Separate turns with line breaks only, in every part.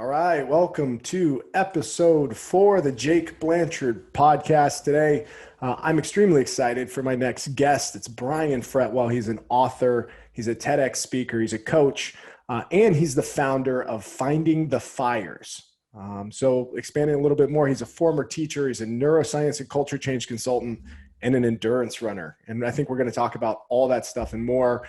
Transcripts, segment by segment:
All right, welcome to episode 4 of the Jake Blanchard podcast today. I'm extremely excited for my next guest. It's Brian Fretwell. He's an author, he's a Tedex speaker, he's a coach, and he's the founder of Finding the Fires. So expanding a little bit more, he's a former teacher, he's a neuroscience and culture change consultant, and an endurance runner. And I think we're going to talk about all that stuff and more.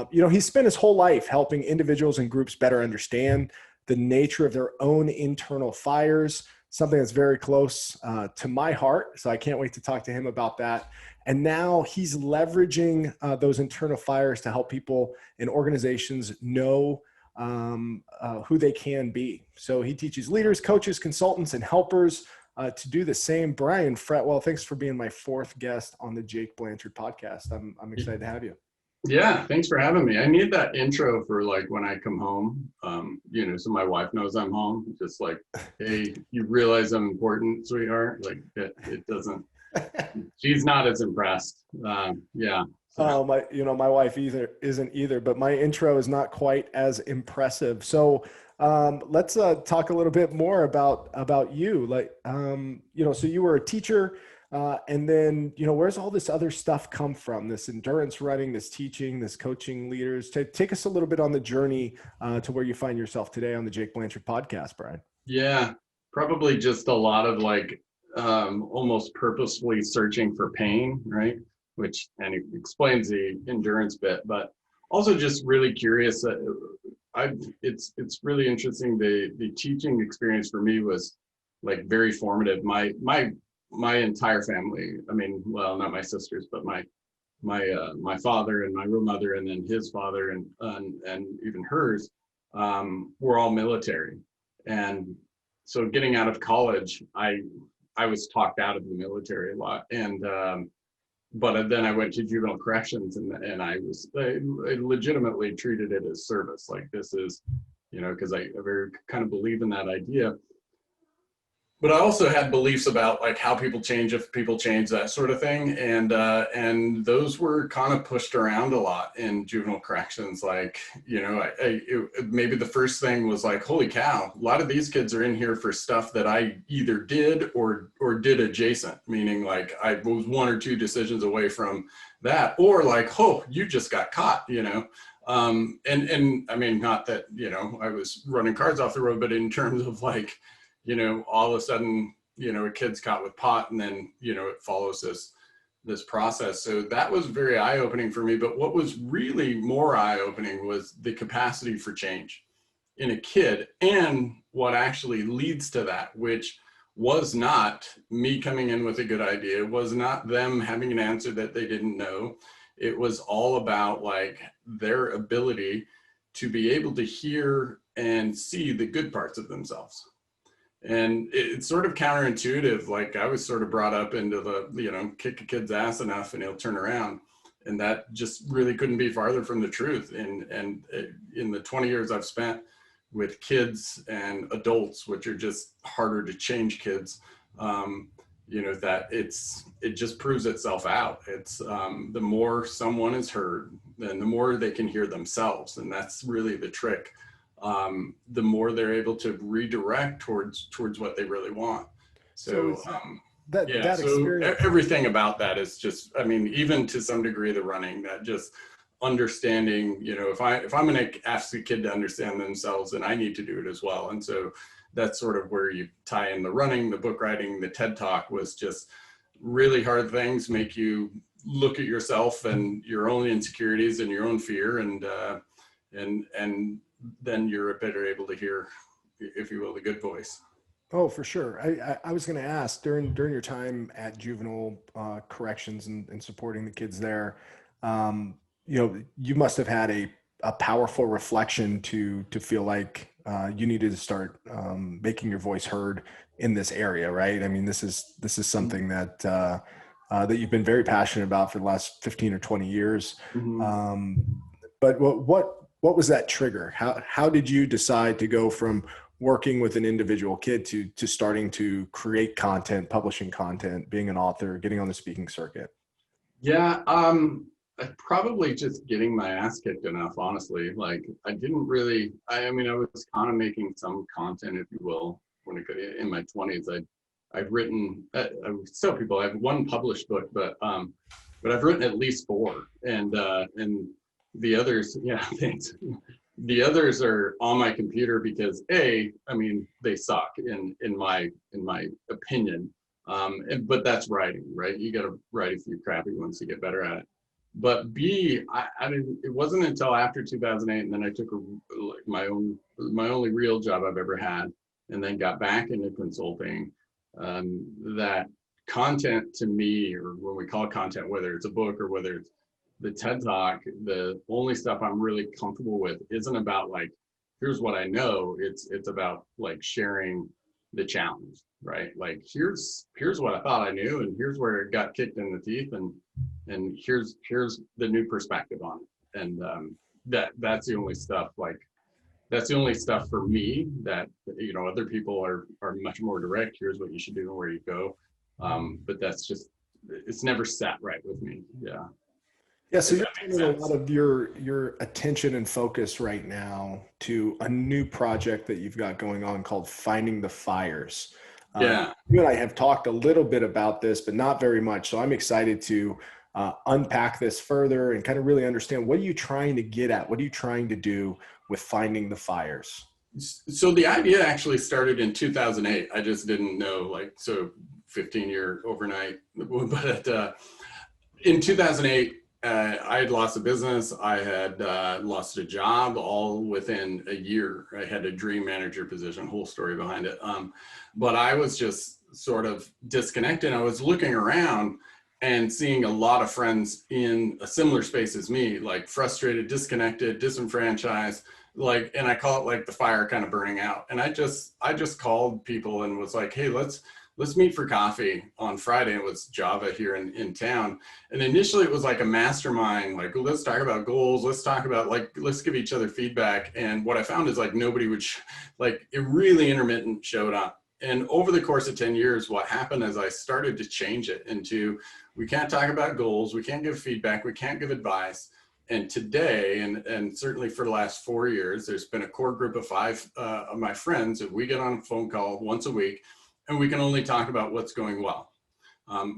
He's spent his whole life helping individuals and groups better understand the nature of their own internal fires, something that's very close to my heart. So I can't wait to talk to him about that. And now he's leveraging those internal fires to help people in organizations know who they can be. So he teaches leaders, coaches, consultants, and helpers to do the same. Brian Fretwell, thanks for being my 4th guest on the Jake Blanchard podcast. I'm excited to have you.
Yeah, thanks for having me. I need that intro for like when I come home, so my wife knows I'm home. Just like, hey, you realize I'm important, sweetheart? Like it doesn't, she's not as impressed. Yeah.
Oh, my wife isn't either, but my intro is not quite as impressive. So let's talk a little bit more about you. So you were a teacher. And then, where's all this other stuff come from? This endurance running, this teaching, this coaching leaders. Take us a little bit on the journey to where you find yourself today on the Jake Blanchard podcast, Brian.
Yeah, probably just a lot of almost purposefully searching for pain, right? And it explains the endurance bit, but also just really curious. It's really interesting. The teaching experience for me was like very formative. My entire family, not my sisters, but my father and my real mother, and then his father and even hers, were all military. And so getting out of college, I was talked out of the military a lot. And but then I went to juvenile corrections, and I legitimately treated it as service. Like this is, because I very kind of believe in that idea. But I also had beliefs about like how people change, if people change, that sort of thing. And those were kind of pushed around a lot in juvenile corrections. Like, maybe the first thing was like, holy cow, a lot of these kids are in here for stuff that I either did or did adjacent, meaning like I was 1 or 2 decisions away from that, or like, oh, you just got caught, and I mean, not that, I was running cars off the road, but in terms of like, all of a sudden, a kid's caught with pot, and then, it follows this process. So that was very eye-opening for me. But what was really more eye-opening was the capacity for change in a kid, and what actually leads to that, which was not me coming in with a good idea. It was not them having an answer that they didn't know. It was all about like their ability to be able to hear and see the good parts of themselves. And it's sort of counterintuitive. Like I was sort of brought up into the, kick a kid's ass enough and he'll turn around. And that just really couldn't be farther from the truth. And in the 20 years I've spent with kids and adults, which are just harder to change kids, that it just proves itself out. It's the more someone is heard, then the more they can hear themselves. And that's really the trick. The more they're able to redirect towards what they really want. So everything about that is just, even to some degree, the running, that just understanding, if I'm going to ask a kid to understand themselves, then I need to do it as well. And so that's sort of where you tie in the running, the book writing, the TED Talk was just really hard things, make you look at yourself and your own insecurities and your own fear, and then you're better able to hear, if you will, the good voice.
Oh, for sure. I was going to ask during your time at juvenile corrections and supporting the kids there, you must have had a powerful reflection to feel like you needed to start making your voice heard in this area, right? I mean, this is something that that you've been very passionate about for the last 15 or 20 years. Mm-hmm. But what was that trigger? How did you decide to go from working with an individual kid to starting to create content, publishing content, being an author, getting on the speaking circuit?
Yeah, probably just getting my ass kicked enough, honestly. Like I didn't really, I mean, I was kind of making some content, if you will, when I could, in my 20s. I've written, I would tell people I have one published book, but I've written at least four, and the others, yeah, thanks. The others are on my computer because I mean, they suck in my opinion. But that's writing, right? You got to write a few crappy ones to get better at it. But B, I mean, it wasn't until after 2008, and then I took like my only real job I've ever had, and then got back into consulting. That content to me, or when we call content, whether it's a book or whether it's the TED Talk, the only stuff I'm really comfortable with isn't about like, here's what I know. It's about like sharing the challenge, right? Like here's what I thought I knew, and here's where it got kicked in the teeth, and here's the new perspective on it. And that's the only stuff, like that's the only stuff for me that, you know, other people are much more direct. Here's what you should do and where you go. But that's just, it's never sat right with me. Yeah.
Yeah, so
If
you're
that makes
turning a
sense.
lot of your attention and focus right now to a new project that you've got going on called Finding the Fires.
Yeah.
You and I have talked a little bit about this, but not very much. So I'm excited to unpack this further and kind of really understand, what are you trying to get at? What are you trying to do with Finding the Fires?
So the idea actually started in 2008. I just didn't know, like, so 15-year overnight. But in 2008, I had lost a business. I had lost a job all within a year. I had a dream manager position, whole story behind it. But I was just sort of disconnected. I was looking around and seeing a lot of friends in a similar space as me, like frustrated, disconnected, disenfranchised, like, and I call it like the fire kind of burning out. And I just called people and was like, hey, let's meet for coffee on Friday. It was Java here in town. And initially it was like a mastermind, like, well, let's talk about goals. Let's talk about, like, let's give each other feedback. And what I found is like nobody would, like, it really intermittent showed up. And over the course of 10 years, what happened is I started to change it into, we can't talk about goals. We can't give feedback. We can't give advice. And today, and certainly for the last 4 years, there's been a core group of 5 of my friends that we get on a phone call once a week, and we can only talk about what's going well.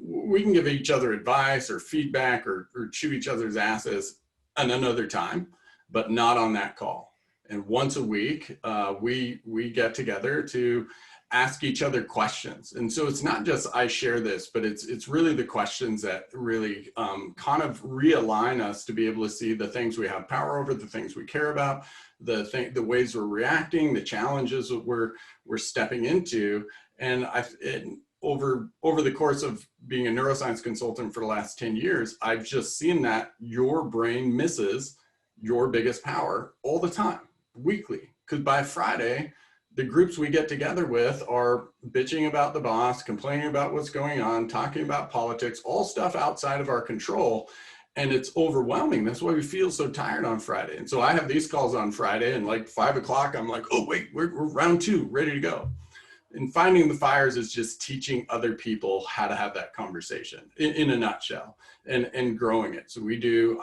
We can give each other advice or feedback or chew each other's asses at another time, but not on that call. And once a week, we get together to ask each other questions. And so it's not just I share this, but it's really the questions that really kind of realign us to be able to see the things we have power over, the things we care about, the ways we're reacting, the challenges that we're stepping into. And over the course of being a neuroscience consultant for the last 10 years, I've just seen that your brain misses your biggest power all the time, weekly. Because by Friday, the groups we get together with are bitching about the boss, complaining about what's going on, talking about politics, all stuff outside of our control. And it's overwhelming. That's why we feel so tired on Friday. And so I have these calls on Friday, and like 5 o'clock, I'm like, oh, wait, we're round 2, ready to go. And Finding the Fires is just teaching other people how to have that conversation in a nutshell, and growing it. So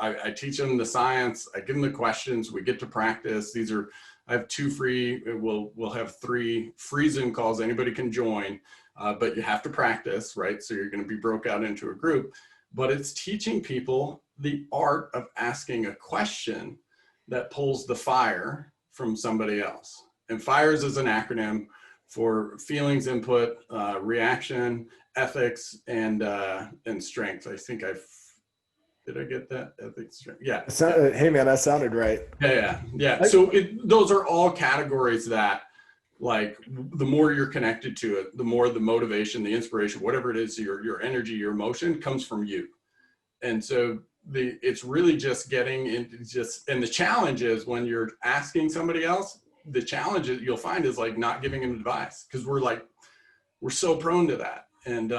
I teach them the science, I give them the questions, we get to practice. I have 2 free, we'll have 3 free Zoom calls, anybody can join, but you have to practice, right? So you're gonna be broke out into a group, but it's teaching people the art of asking a question that pulls the fire from somebody else. And FIRES is an acronym for feelings, input, reaction, ethics, and strength. I think did I get that? Ethics, strength. Yeah.
Hey man, that sounded right.
Yeah. So those are all categories that, like, the more you're connected to it, the more the motivation, the inspiration, whatever it is, your energy, your emotion comes from you. And so it's really just getting into and the challenge is when you're asking somebody else, the challenge that you'll find is like not giving them advice, because we're so prone to that. And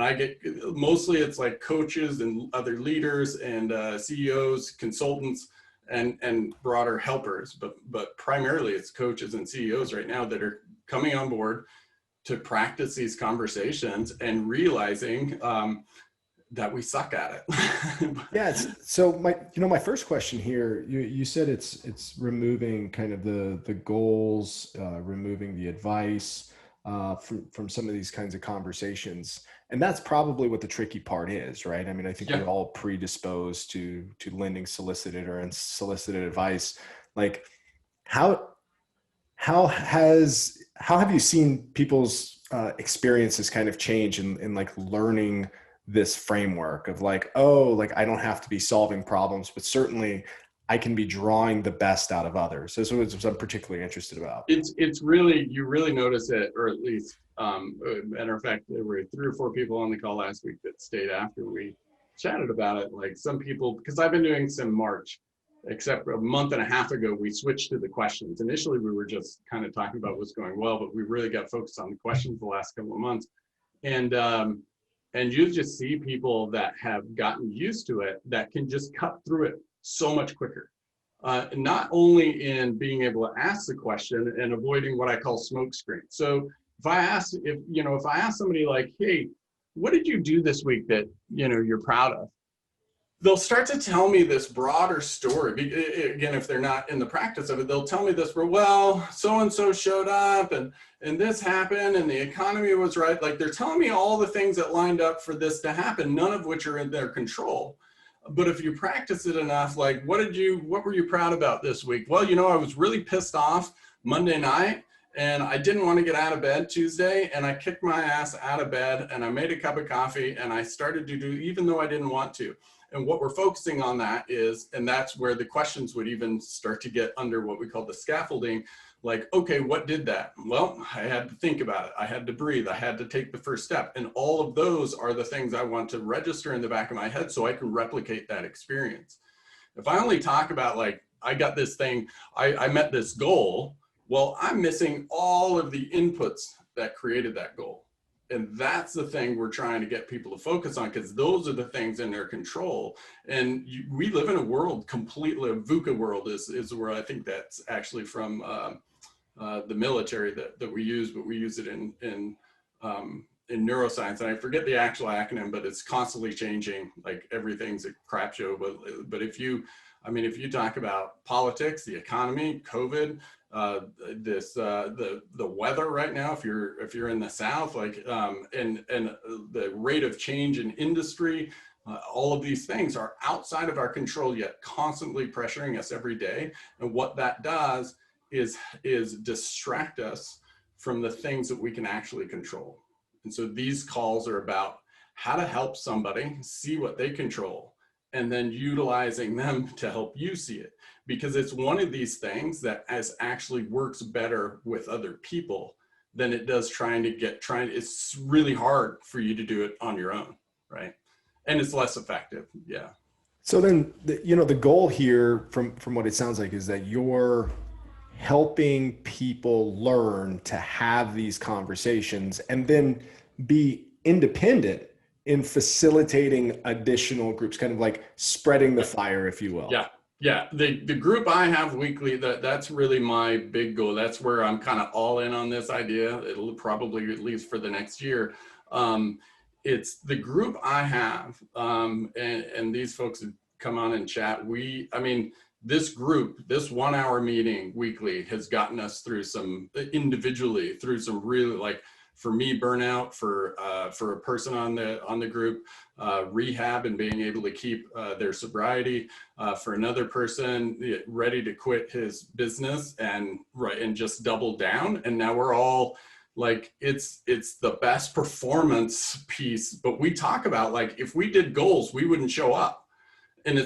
I get, mostly it's like coaches and other leaders and CEOs, consultants, and broader helpers, but primarily it's coaches and CEOs right now that are coming on board to practice these conversations and realizing that we suck at it.
Yeah, so my first question here, you said it's removing kind of the goals, removing the advice from some of these kinds of conversations, and that's probably what the tricky part is, right? I mean, I think
Yeah.
we're all predisposed to lending solicited or unsolicited advice. Like, how how have you seen people's experiences kind of change in like learning this framework of like, oh, like I don't have to be solving problems, but certainly I can be drawing the best out of others. This is what I'm particularly interested about.
It's really, you really notice it, or at least matter of fact, there were 3 or 4 people on the call last week that stayed after we chatted about it. Like some people, because I've been doing some March, except a month and a half ago we switched to the questions. Initially we were just kind of talking about what's going well, but we really got focused on the questions the last couple of months. And you just see people that have gotten used to it that can just cut through it so much quicker. Not only in being able to ask the question and avoiding what I call smoke screen. So if I ask somebody like, hey, what did you do this week that you're proud of? They'll start to tell me this broader story. Again, if they're not in the practice of it, they'll tell me this, well, so-and-so showed up and this happened and the economy was right. Like they're telling me all the things that lined up for this to happen, none of which are in their control. But if you practice it enough, like what were you proud about this week? Well, I was really pissed off Monday night and I didn't want to get out of bed Tuesday, and I kicked my ass out of bed and I made a cup of coffee and I started to do, even though I didn't want to. And what we're focusing on that is, and that's where the questions would even start to get under what we call the scaffolding. Like, okay, what did that? Well, I had to think about it. I had to breathe. I had to take the first step. And all of those are the things I want to register in the back of my head so I can replicate that experience. If I only talk about like, I got this thing, I met this goal, well, I'm missing all of the inputs that created that goal. And that's the thing we're trying to get people to focus on, because those are the things in their control. And we live in a world completely, a VUCA world is where I think that's actually from the military that we use, but we use it in neuroscience. And I forget the actual acronym, but it's constantly changing. Like everything's a crap show. But if you talk about politics, the economy, COVID, the weather right now, if you're in the South, like and the rate of change in industry, all of these things are outside of our control, yet constantly pressuring us every day. And what that does is distract us from the things that we can actually control. And so these calls are about how to help somebody see what they control, and then utilizing them to help you see it. Because it's one of these things that actually works better with other people than it does it's really hard for you to do it on your own, right? And it's less effective, yeah.
So then, the goal here from what it sounds like is that you're helping people learn to have these conversations and then be independent in facilitating additional groups, kind of like spreading the fire, if you will.
Yeah. Yeah, the group I have weekly, that's really my big goal. That's where I'm kind of all in on this idea. It'll probably, at least for the next year, it's the group I have, and these folks have come on and chat. This group, this 1 hour meeting weekly has gotten us through individually through some really, like, for me, burnout, for a person on the group, rehab and being able to keep their sobriety, for another person ready to quit his business and just double down. And now we're all like, it's the best performance piece. But we talk about, like, if we did goals, we wouldn't show up. And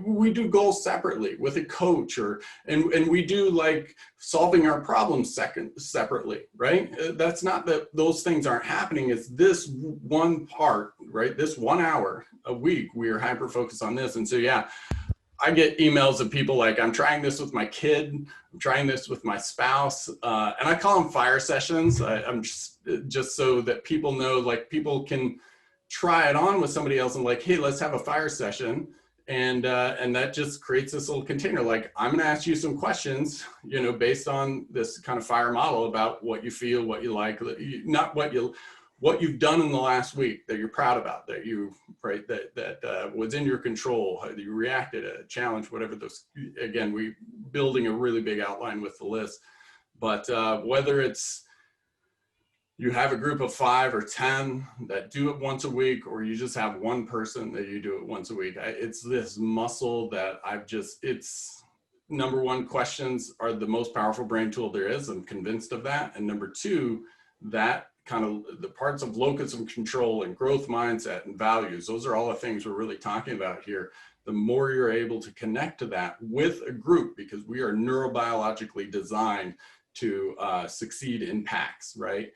we do goals separately with a coach, and we do like solving our problems separately, right? That's not that those things aren't happening. It's this one part, right? This 1 hour a week, we are hyper focused on this. And so, yeah, I get emails of people like, I'm trying this with my kid, I'm trying this with my spouse, and I call them fire sessions. I'm just so that people know, like, people can try it on with somebody else and like, hey, let's have a fire session. And that just creates this little container. Like, I'm going to ask you some questions, based on this kind of fire model about what you feel, what you like, not what what you've done in the last week that you're proud about, that you, right, that was in your control, how you reacted, a challenge, whatever those, again, we building a really big outline with the list. But whether it's you have a group of 5 or 10 that do it once a week, or you just have one person that you do it once a week, it's this muscle that it's number one, questions are the most powerful brain tool there is. I'm convinced of that. And number two, that kind of the parts of locus of control and growth mindset and values, those are all the things we're really talking about here. The more you're able to connect to that with a group, because we are neurobiologically designed to succeed in packs, right?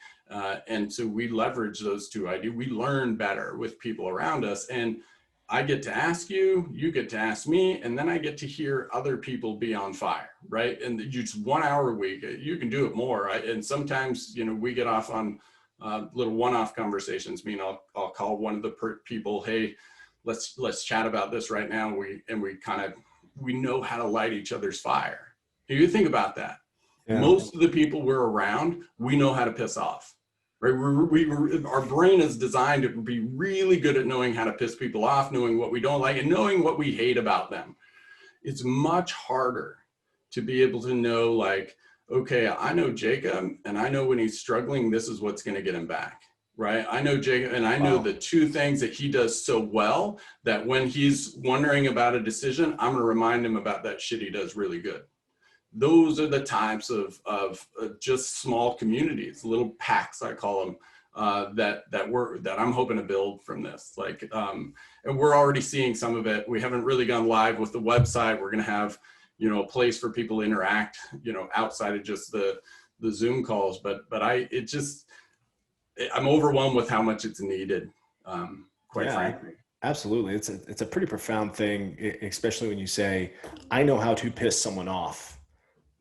And so we leverage those two ideas. We learn better with people around us. And I get to ask you, you get to ask me, and then I get to hear other people be on fire, right? And it's 1 hour a week. You can do it more, right? And sometimes, you know, we get off on little one-off conversations. I mean, I'll call one of the people, hey, let's chat about this right now. We know how to light each other's fire. You think about that. Yeah. Most of the people we're around, we know how to piss off. Right? Our brain is designed to be really good at knowing how to piss people off, knowing what we don't like, and knowing what we hate about them. It's much harder to be able to know, like, okay, I know Jacob, and I know when he's struggling, this is what's going to get him back. Right? I know Jacob, and I know the two things that he does so well that when he's wondering about a decision, I'm going to remind him about that shit he does really good. Those are the types of just small communities, little packs, I call them, that I'm hoping to build from this. Like, and we're already seeing some of it. We haven't really gone live with the website. We're going to have, you know, a place for people to interact, you know, outside of just the Zoom calls. But I'm overwhelmed with how much it's needed, quite frankly.
Absolutely. It's a pretty profound thing, especially when you say, I know how to piss someone off.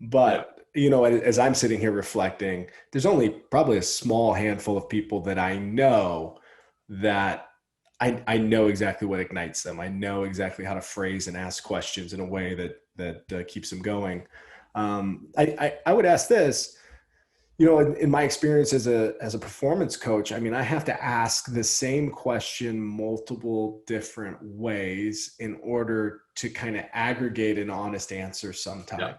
But, you know, as I'm sitting here reflecting, there's only probably a small handful of people that I know that I know exactly what ignites them. I know exactly how to phrase and ask questions in a way that keeps them going. I would ask this, you know, in my experience as a performance coach, I mean, I have to ask the same question multiple different ways in order to kind of aggregate an honest answer sometimes. Yeah.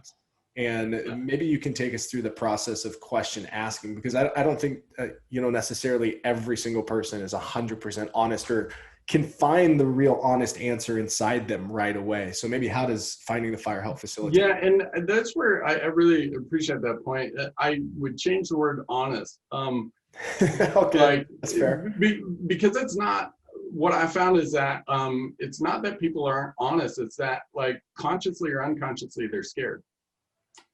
And maybe you can take us through the process of question asking, because I don't think, you know, necessarily every single person is 100% honest or can find the real honest answer inside them right away. So maybe how does finding the fire help facilitate?
Yeah, and that's where I really appreciate that point. I would change the word honest.
Okay, like, that's fair.
Because it's not, what I found is that it's not that people aren't honest. It's that, like, consciously or unconsciously, they're scared.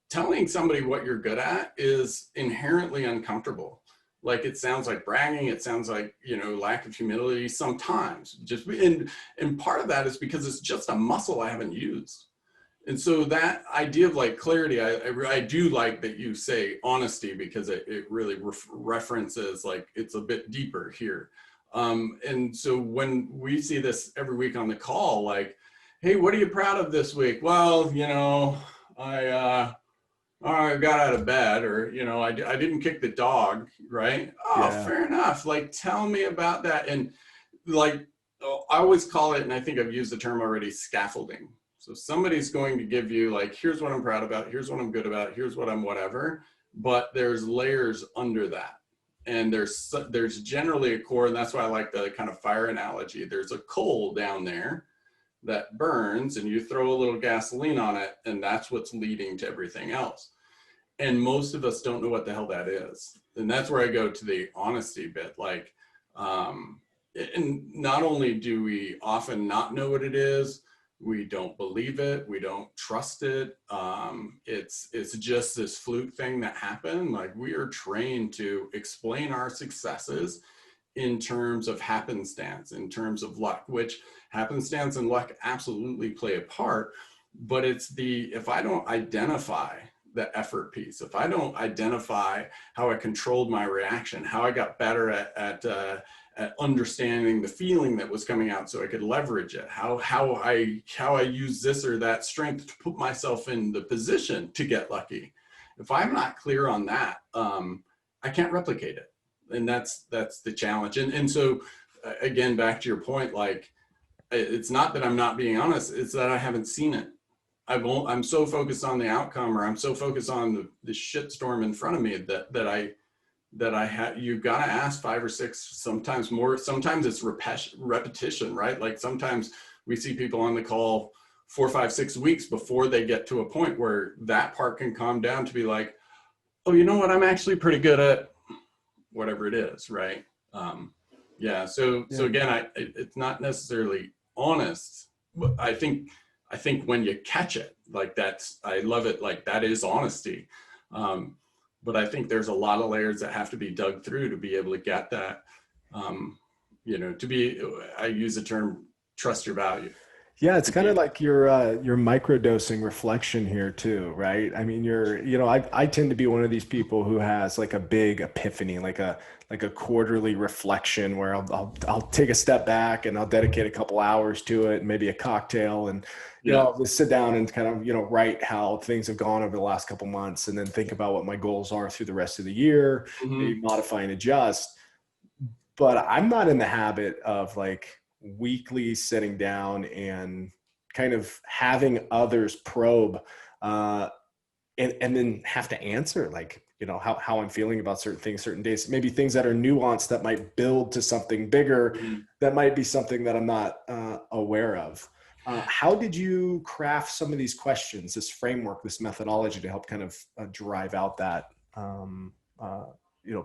Telling somebody what you're good at is inherently uncomfortable. Like, it sounds like bragging. It sounds like, you know, lack of humility sometimes. And part of that is because it's just a muscle I haven't used. And so that idea of, like, clarity, I do like that you say honesty, because it really references, like, it's a bit deeper here. And so when we see this every week on the call, like, hey, what are you proud of this week? Well, you know, I got out of bed, or, you know, I didn't kick the dog, right? Oh, yeah. Fair enough. Like, tell me about that. And, like, I always call it, and I think I've used the term already, scaffolding. So somebody's going to give you, like, here's what I'm proud about, here's what I'm good about, here's what I'm whatever, but there's layers under that. And there's generally a core, and that's why I like the kind of fire analogy. There's a coal down there that burns, and you throw a little gasoline on it, and that's what's leading to everything else. And most of us don't know what the hell that is. And that's where I go to the honesty bit. Like, and not only do we often not know what it is, we don't believe it, we don't trust it. It's just this fluke thing that happened. Like, we are trained to explain our successes in terms of happenstance, in terms of luck, which happenstance and luck absolutely play a part. But it's if I don't identify the effort piece, if I don't identify how I controlled my reaction, how I got better at understanding the feeling that was coming out so I could leverage it, how I use this or that strength to put myself in the position to get lucky. If I'm not clear on that, I can't replicate it. And that's the challenge. And so again, back to your point, like, it's not that I'm not being honest, it's that I haven't seen it. I'm so focused on the outcome, or I'm so focused on the shit storm in front of me that I have, you've got to ask 5 or 6, sometimes more. Sometimes it's repetition, right? Like sometimes we see people on the call 4, 5, 6 weeks before they get to a point where that part can calm down to be like, oh, you know what? I'm actually pretty good at whatever it is, right? Yeah. So again, it's not necessarily honest, but I think when you catch it, like I love it. Like that is honesty. But I think there's a lot of layers that have to be dug through to be able to get that, I use the term, trust your value.
Yeah, it's kind of like your microdosing reflection here too, right? I mean, I tend to be one of these people who has like a big epiphany, like a quarterly reflection where I'll take a step back and I'll dedicate a couple hours to it, and maybe a cocktail, and I'll just sit down and kind of write how things have gone over the last couple months, and then think about what my goals are through the rest of the year, maybe modify and adjust. But I'm not in the habit of like weekly sitting down and kind of having others probe and then have to answer like how I'm feeling about certain things, certain days, maybe things that are nuanced that might build to something bigger, that might be something that I'm not aware of. How did you craft some of these questions, this framework, this methodology to help kind of drive out that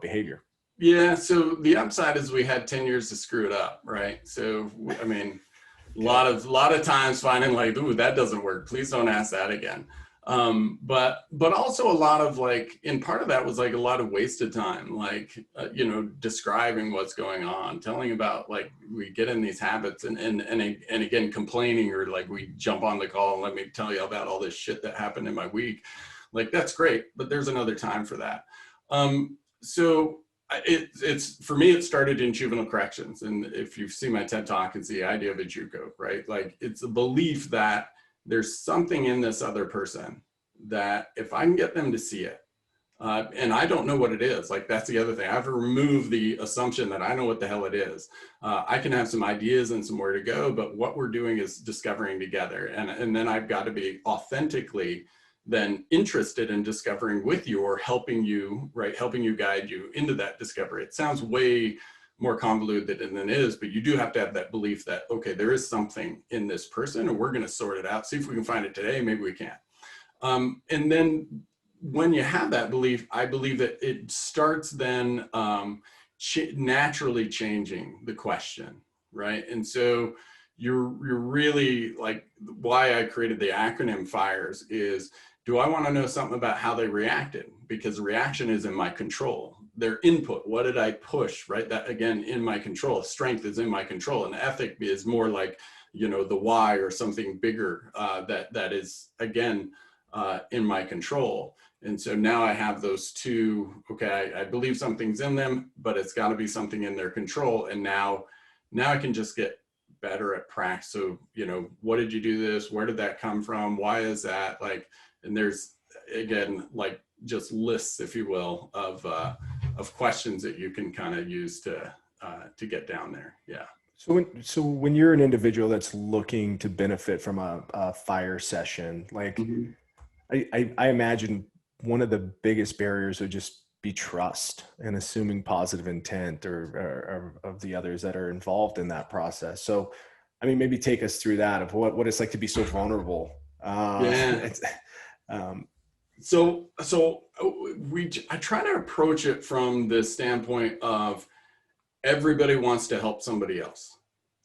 behavior?
Yeah. So the upside is we had 10 years to screw it up, right? So I mean, a lot of times finding like, ooh, that doesn't work. Please don't ask that again. But also a lot of like, and part of that was like a lot of wasted time, like, describing what's going on, telling about like, we get in these habits and again, complaining, or like we jump on the call and let me tell you about all this shit that happened in my week. Like, that's great, but there's another time for that. So it's for me, it started in juvenile corrections. And if you've seen my TED Talk, it's the idea of a JUCO, right? Like it's a belief that there's something in this other person that if I can get them to see it, and I don't know what it is, like that's the other thing. I have to remove the assumption that I know what the hell it is. I can have some ideas and somewhere to go, but what we're doing is discovering together. And then I've got to be authentically then interested in discovering with you, or helping you, right? Helping you, guide you into that discovery. It sounds way more convoluted than it is, but you do have to have that belief that, okay, there is something in this person and we're going to sort it out. See if we can find it today. Maybe we can't. And then when you have that belief, I believe that it starts then naturally changing the question, right? And so you're really like, why I created the acronym FIRES is, do I want to know something about how they reacted? Because the reaction is in my control. Their input, what did I push, right? That again, in my control. Strength is in my control. And ethic is more like, the why, or something bigger that is, again, in my control. And so now I have those two, okay, I believe something's in them, but it's got to be something in their control. And now I can just get better at practice. So, what did you do this? Where did that come from? Why is that? Like, and there's, again, like just lists, if you will, of questions that you can kind of use to get down there. Yeah.
So when you're an individual that's looking to benefit from a fire session, like I imagine one of the biggest barriers would just be trust and assuming positive intent or of the others that are involved in that process. So, I mean, maybe take us through that of what it's like to be so vulnerable.
Yeah. So I try to approach it from the standpoint of everybody wants to help somebody else.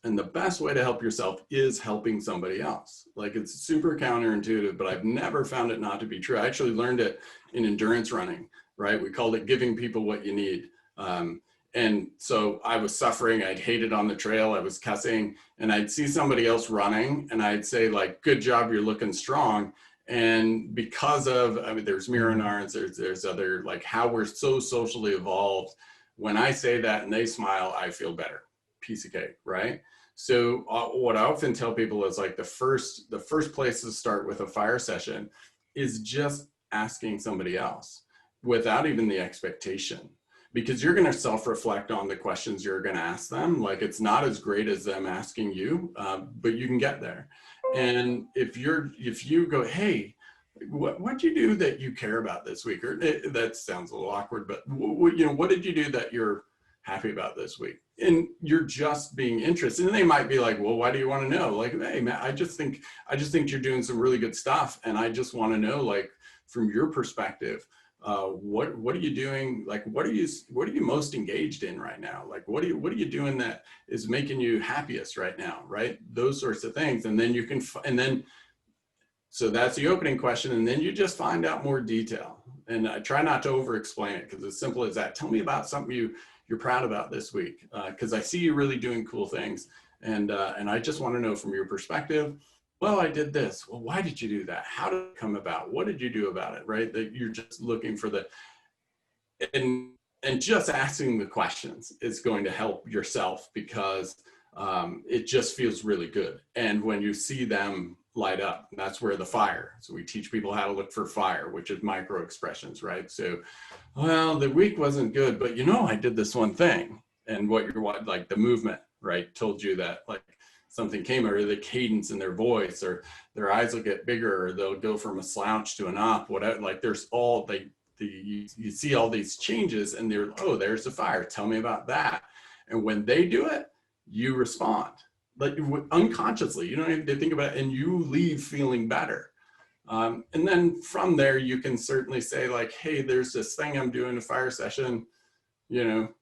And the best way to help yourself is helping somebody else. Like, it's super counterintuitive, but I've never found it not to be true. I actually learned it in endurance running, right? We called it giving people what you need. And so I was suffering, I'd hated on the trail, I was cussing, and I'd see somebody else running and I'd say like, good job, you're looking strong. And because of, there's mirror neurons, there's other, like how we're so socially evolved. When I say that and they smile, I feel better. Piece of cake, right? So what I often tell people is like the first place to start with a fire session is just asking somebody else without even the expectation. because you're going to self-reflect on the questions you're going to ask them. Like, it's not as great as them asking you, but you can get there. And if you go, hey, what'd you do that you care about this week? Or that sounds a little awkward, but what did you do that you're happy about this week? And you're just being interested. And they might be like, well, why do you want to know? Like, hey, man, I just think you're doing some really good stuff. And I just want to know, like, from your perspective, what are you doing? Like, what are you most engaged in right now? Like, what are you doing that is making you happiest right now? Right? Those sorts of things. And then you can, so that's the opening question. And then you just find out more detail. And I try not to over explain it, because it's simple as that. Tell me about something you're proud about this week. Cause I see you really doing cool things. And I just want to know from your perspective, well, I did this. Well, why did you do that? How did it come about? What did you do about it? Right? That you're just looking for and just asking the questions is going to help yourself, because it just feels really good. And when you see them light up, that's where the fire. So we teach people how to look for fire, which is micro expressions, right? So, well, the week wasn't good, but I did this one thing. And like the movement, right, told you that, like, something came, or the cadence in their voice, or their eyes will get bigger, or they'll go from a slouch to an up, whatever. Like, there's all you see all these changes, and they're, oh, there's the fire. Tell me about that. And when they do it, you respond, like, unconsciously. You don't have to think about it, and you leave feeling better. And then from there, you can certainly say, like, hey, there's this thing I'm doing a fire session, get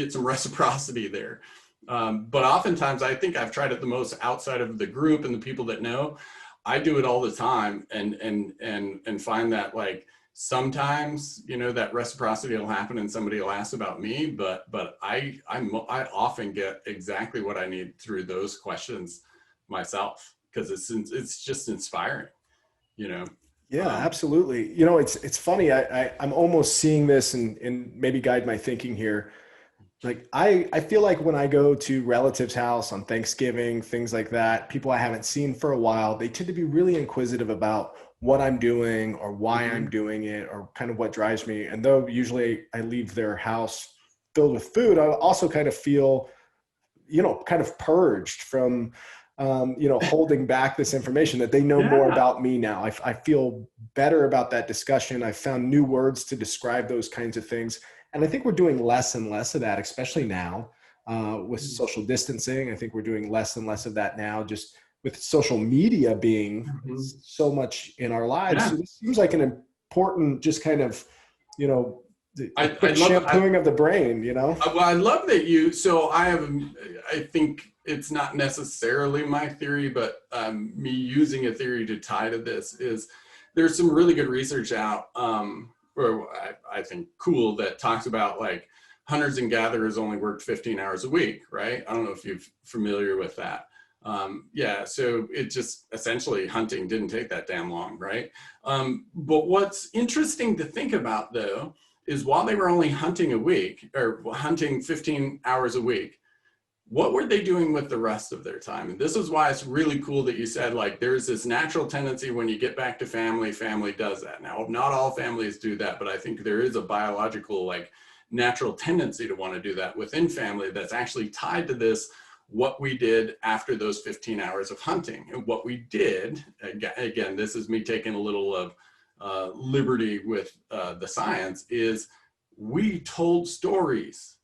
some reciprocity there. But oftentimes, I think I've tried it the most outside of the group and the people that know. I do it all the time, and find that, like, sometimes that reciprocity will happen and somebody will ask about me, but I often get exactly what I need through those questions myself, because it's just inspiring.
Yeah, absolutely. It's funny. I'm almost seeing this and maybe guide my thinking here. Like, I feel like when I go to relatives' house on Thanksgiving, things like that, people I haven't seen for a while, they tend to be really inquisitive about what I'm doing or why I'm doing it, or kind of what drives me. And though usually I leave their house filled with food, I also kind of feel, kind of purged from, holding back this information, that they know more about me now. I feel better about that discussion. I've found new words to describe those kinds of things. And I think we're doing less and less of that, especially now with social distancing. I think we're doing less and less of that now, just with social media being so much in our lives.
Yeah.
So this seems like an important, just kind of, quick
I
shampooing of the brain,
Well, I love that so I think it's not necessarily my theory, but me using a theory to tie to this is, there's some really good research out, or I think cool, that talks about, like, hunters and gatherers only worked 15 hours a week, right? I don't know if you're familiar with that. So it just, essentially, hunting didn't take that damn long, right? But what's interesting to think about, though, is while they were only hunting a week, or hunting 15 hours a week, what were they doing with the rest of their time? And this is why it's really cool that you said, like, there's this natural tendency when you get back to family does that. Now, not all families do that, but I think there is a biological, like, natural tendency to want to do that within family that's actually tied to this, what we did after those 15 hours of hunting. And what we did, again, this is me taking a little of liberty with the science, is we told stories.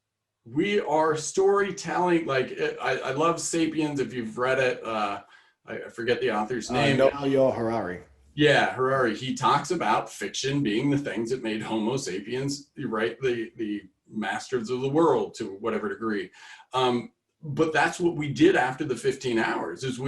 We are storytelling. Like, I love Sapiens. If you've read it, I forget the author's name.
Yuval Harari.
Yeah, Harari. He talks about fiction being the things that made Homo sapiens, right, the masters of the world to whatever degree. But that's what we did after the 15 hours, is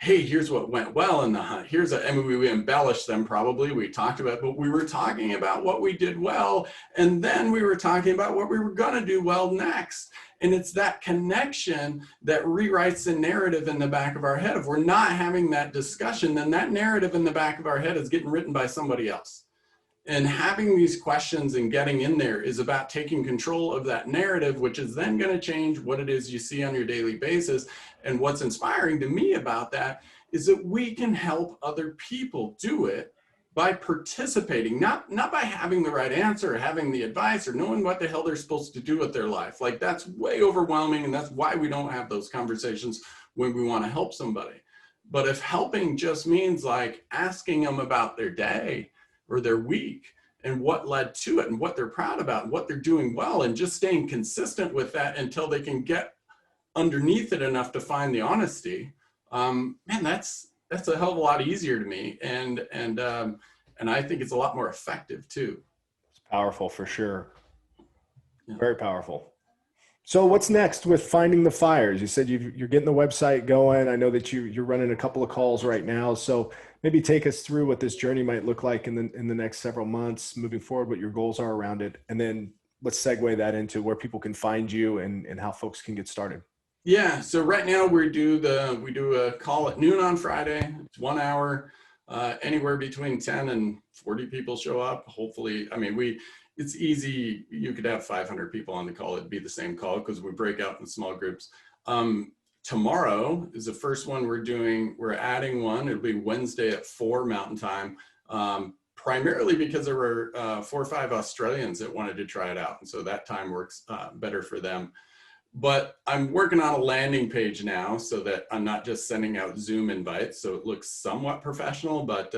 hey, here's what went well in the hunt. We embellished them probably. We talked about, but we were talking about what we did well. And then we were talking about what we were going to do well next. And it's that connection that rewrites the narrative in the back of our head. If we're not having that discussion, then that narrative in the back of our head is getting written by somebody else. And having these questions and getting in there is about taking control of that narrative, which is then going to change what it is you see on your daily basis. And what's inspiring to me about that is that we can help other people do it by participating, not by having the right answer or having the advice or knowing what the hell they're supposed to do with their life. Like that's way overwhelming, and that's why we don't have those conversations when we want to help somebody. But if helping just means like asking them about their day or their week and what led to it and what they're proud about and what they're doing well, and just staying consistent with that until they can get underneath it enough to find the honesty, man, that's a hell of a lot easier to me, and I think it's a lot more effective too.
It's powerful for sure.
Yeah.
Very powerful. So what's next with finding the fires? You said you're getting the website going. I know that you're running a couple of calls right now. So maybe take us through what this journey might look like in the next several months moving forward, what your goals are around it. And then let's segue that into where people can find you and how folks can get started.
Yeah. So right now we do a call at noon on Friday. It's 1 hour. Anywhere between 10 and 40 people show up. Hopefully, I mean, it's easy. You could have 500 people on the call. It'd be the same call because we break out in small groups. Tomorrow is the first one we're doing. We're adding one. It'll be Wednesday at 4 Mountain Time. Primarily because there were 4 or 5 Australians that wanted to try it out. And so that time works better for them. But I'm working on a landing page now so that I'm not just sending out Zoom invites. So it looks somewhat professional, but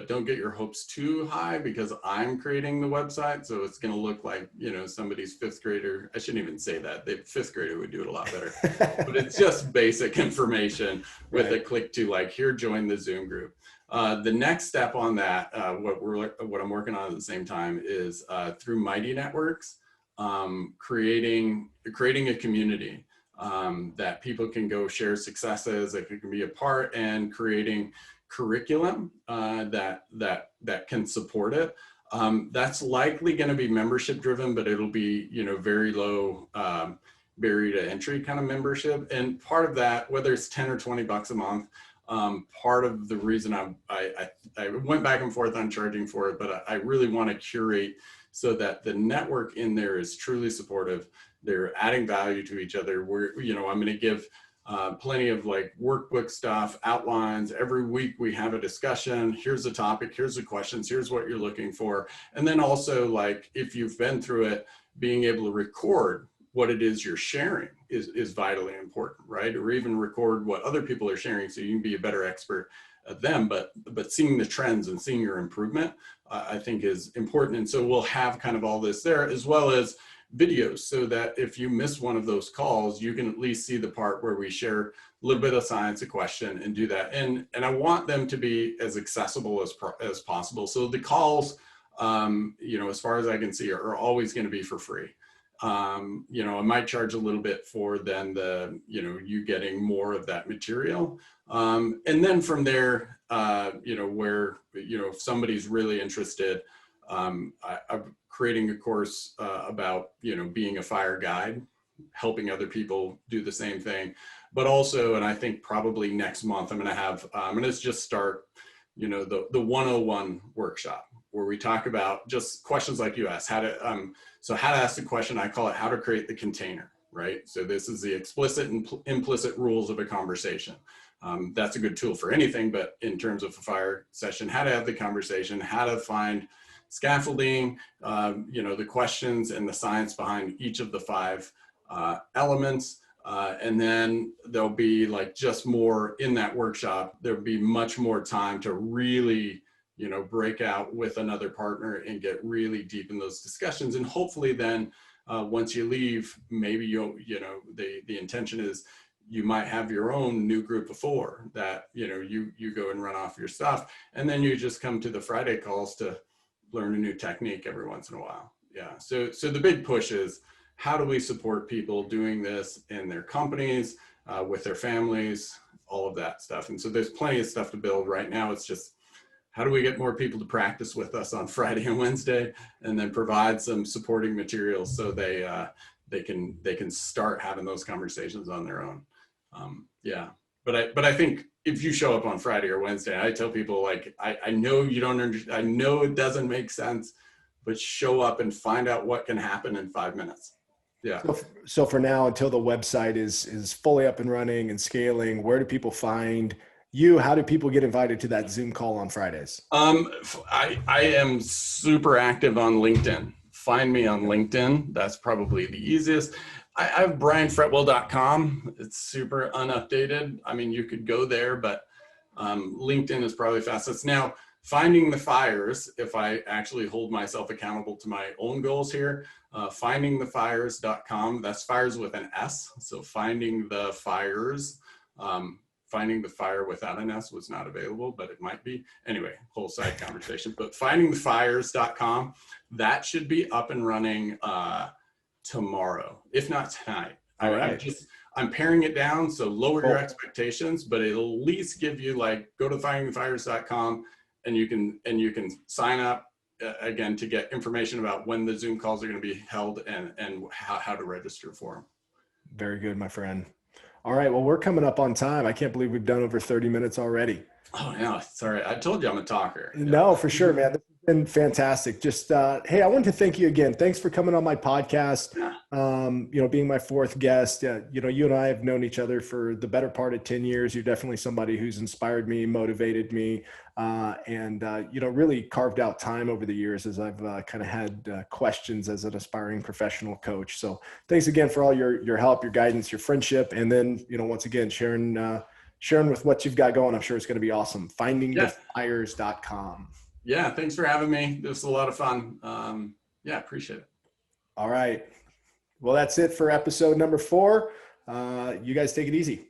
don't get your hopes too high because I'm creating the website. So it's going to look like, somebody's 5th grader. I shouldn't even say that. The 5th grader would do it a lot better, but it's just basic information with a click to like, here, join the Zoom group. The next step on that, what I'm working on at the same time is through Mighty Networks, creating a community that people can go share successes, that can be a part, and creating curriculum that can support it. That's likely going to be membership driven, but it'll be very low barrier to entry kind of membership. And part of that, whether it's 10 or 20 bucks a month, part of the reason I went back and forth on charging for it, but I really want to curate so that the network in there is truly supportive. They're adding value to each other. I'm going to give plenty of like workbook stuff, outlines. Every week we have a discussion. Here's the topic, here's the questions, here's what you're looking for. And then also, like, if you've been through it, being able to record what it is you're sharing is vitally important, right? Or even record what other people are sharing so you can be a better expert at them, but seeing the trends and seeing your improvement, I think is important. And so we'll have kind of all this there, as well as videos, so that if you miss one of those calls, you can at least see the part where we share a little bit of science, a question, and do that. And I want them to be as accessible as possible. So the calls, as far as I can see, are always going to be for free. I might charge a little bit for then you getting more of that material. And then from there, if somebody's really interested, I'm creating a course about, being a fire guide, helping other people do the same thing. But also, and I think probably next month, I'm going to just start, the 101 workshop, where we talk about just questions like you asked, how to ask the question. I call it how to create the container, right? So this is the explicit and implicit rules of a conversation. That's a good tool for anything, but in terms of a fire session, how to have the conversation, how to find scaffolding, the questions and the science behind each of the 5 elements. And then there'll be like just more in that workshop. There'll be much more time to really, break out with another partner and get really deep in those discussions. And hopefully then once you leave, maybe the intention is you might have your own new group of 4 that, you go and run off your stuff. And then you just come to the Friday calls to learn a new technique every once in a while. Yeah. So the big push is, how do we support people doing this in their companies, with their families, all of that stuff. And so there's plenty of stuff to build right now. It's just, how do we get more people to practice with us on Friday and Wednesday, and then provide some supporting materials so they can start having those conversations on their own. But I think if you show up on Friday or Wednesday, I tell people, like, I know you don't understand, I know it doesn't make sense, but show up and find out what can happen in 5 minutes. Yeah.
So for now, until the website is fully up and running and scaling, where do people find How do people get invited to that Zoom call on Fridays?
I am super active on LinkedIn. Find me on LinkedIn. That's probably the easiest. I have brianfretwell.com. It's super unupdated. I mean, you could go there, but LinkedIn is probably fastest. Now, finding the fires, if I actually hold myself accountable to my own goals here, findingthefires.com. That's fires with an S. So finding the fires. Finding the fire without an S was not available, but it might be. Anyway, whole side conversation. But findingthefires.com, that should be up and running tomorrow, if not tonight.
All right.
I'm paring it down, so lower your expectations, but it'll at least give you like, go to findingthefires.com and you can sign up again to get information about when the Zoom calls are going to be held and how to register for them.
Very good, my friend. All right. Well, we're coming up on time. I can't believe we've done over 30 minutes already.
Oh, no, sorry. I told you I'm a talker.
No, for sure, man. This has been fantastic. Just, hey, I wanted to thank you again. Thanks for coming on my podcast. Being my fourth guest. You and I have known each other for the better part of 10 years. You're definitely somebody who's inspired me, motivated me, and really carved out time over the years as I've kind of had questions as an aspiring professional coach. So thanks again for all your help, your guidance, your friendship, and then, once again, sharing with what you've got going. I'm sure it's going to be awesome. Findingthefires.com.
Yeah. Thanks for having me. This was a lot of fun. Appreciate it.
All right. Well, that's it for episode number 4. You guys take it easy.